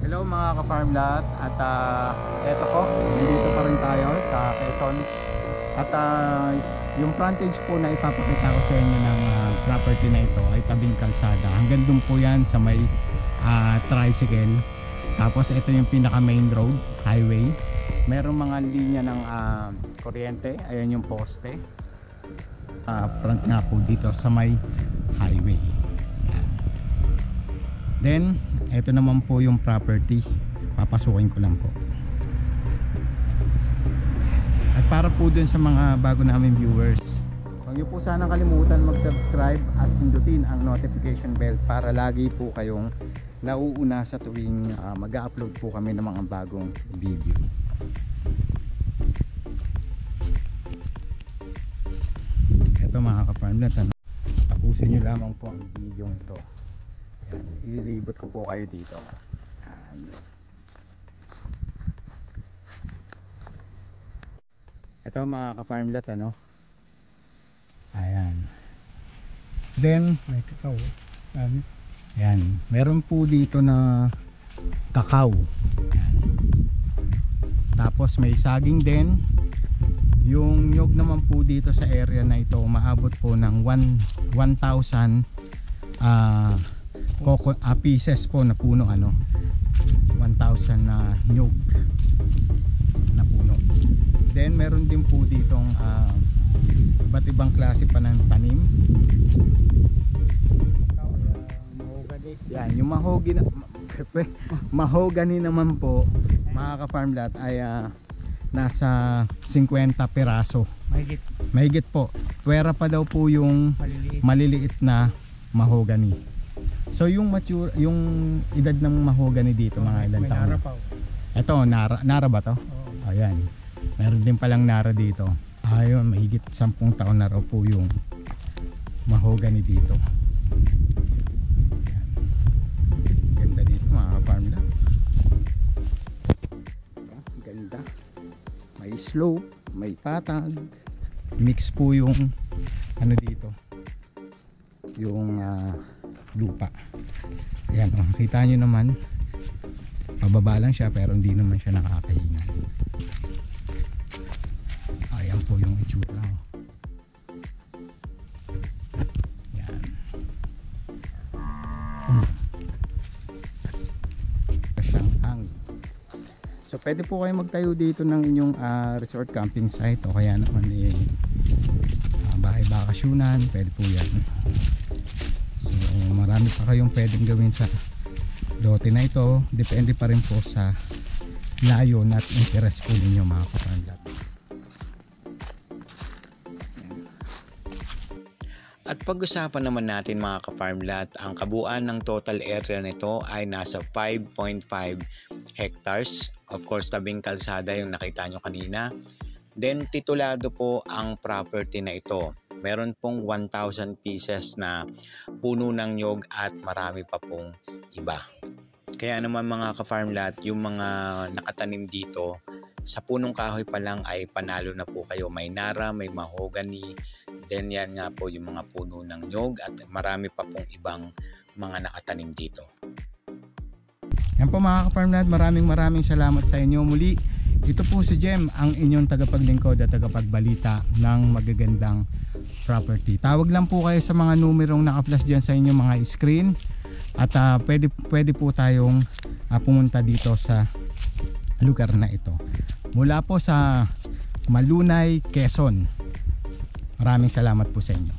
Hello mga ka-farm lahat at eto po, dito pa rin tayo sa Quezon at yung frontage po na ipapakita ko sa inyo ng property na ito ay tabing kalsada. Hanggang dun po yan sa may tricycle. Tapos ito yung pinaka main road, highway. Merong mga linya ng kuryente, ayan yung poste. Front nga po dito sa may highway. Then ito naman po yung property, papasukin ko lang po. At para po dun sa mga bago namin viewers, huwag niyo po sanang kalimutan mag-subscribe at pindutin ang notification bell para lagi po kayong nauuna sa tuwing mag-upload po kami ng mga bagong video. Ito mga ka-farmlet, tapusin nyo lamang po ang video ito. Ilibot ko po kayo dito. Ito mga ka-farmlet, ano? Ayan. Then may kakao. Ayan. Meron po dito na kakao. Ayan. Tapos may saging din. Yung nyog naman po dito sa area na ito umaabot po ng 1,000 pieces po na puno, ano, 1,000 na nyog na puno. Then meron din po ditong iba't ibang klase pa ng tanim. Yan, yung mahogany naman po mga ka-farmlat ay nasa 50 piraso. Mahigit po. Pwera pa daw po yung maliliit na mahogany. So yung mature, yung edad ng mahogany dito mga ilang taon? Ito, nara ba to? Oh. Ayan. Meron din palang nara dito. Ayun, mahigit 10 taon na raw po yung mahogany dito. Ayan. Ganda dito mga farm lang. Ganda. May slope, may patag. Mix po yung ano dito. Yung lupa. Ayan, oh, kita nyo naman pababa lang siya pero hindi naman siya nakakahinga. Ayan po yung itsura. Ayan. Siyang hangin. So pwede po kayo magtayo dito ng inyong resort camping site o kaya naman bahay bakasyunan, pwede po yan. Marami pa kayong pwedeng gawin sa lote na ito. Depende pa rin po sa layo at interest po ninyo mga ka-farmlat. At pag-usapan naman natin mga ka-farmlat, ang kabuuan ng total area nito ay nasa 5.5 hectares. Of course, tabing kalsada yung nakita nyo kanina. Then titulado po ang property na ito. Meron pong 1,000 pieces na puno ng nyog at marami pa pong iba. Kaya naman mga ka-farmlat, yung mga nakatanim dito, sa punong kahoy pa lang ay panalo na po kayo. May nara, may mahogany, then yan nga po yung mga puno ng nyog at marami pa pong ibang mga nakatanim dito. Yan po mga ka-farmlat, maraming salamat sa inyo muli. Ito po si Jem, ang inyong tagapaglingkod at tagapagbalita ng magagandang property. Tawag lang po kayo sa mga numerong naka-flash dyan sa inyong mga screen at pwede po tayong pumunta dito sa lugar na ito. Mula po sa Malunay, Quezon. Maraming salamat po sa inyo.